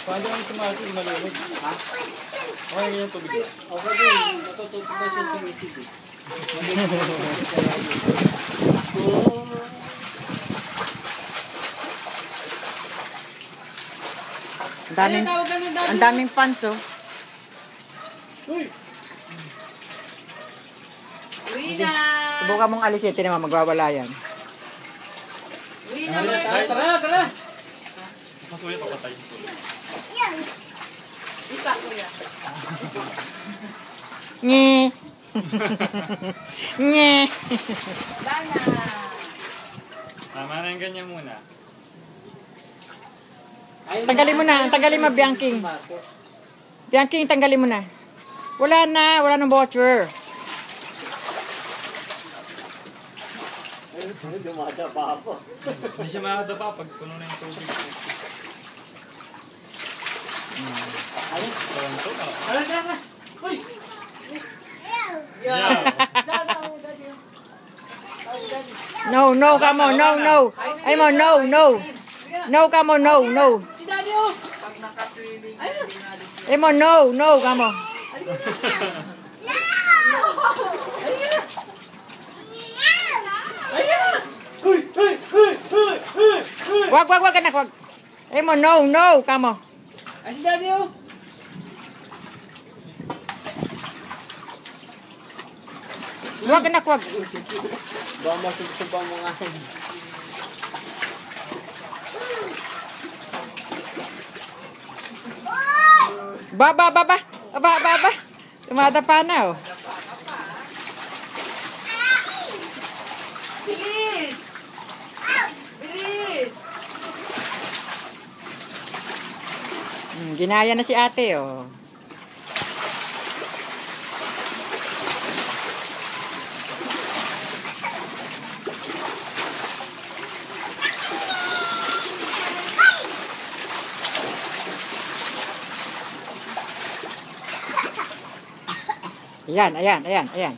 Paano ang tumating malimig? Ha? Okay, ganyan tubig. Okay din. Matututo ba siya sa recipe? Ang daming fans, oh. Uy! Uwi na! Subukan mong alisin, naman magwawala yan. Uwi na! Tara! Masuya pa patay. Isa, kuya. Nge. Nge. Lana! Tama na yung ganyan muna. Tanggalin mo na, tanggalin mo, Bianking. Bianking, tanggalin mo na. Wala nang voucher. Dumadapa ako. Hindi siya makakadapa pag puno na yung tubig. Tonto na. Tara! Uy! Yeah. No, come on, no. Ay mo, no. No, come on, no. Si Daddy, oh! Pag naka-swimming, Ay mo, no, come on. Wag, anak, wag. Ay mo, no, come on. Ay, si Daddy, oh! Wag, anak, wag. Baka masugsubang mga Baba. Tumadapa na, oh. Bilis! Bilis! Ginaya na si ate, oh. Ayan.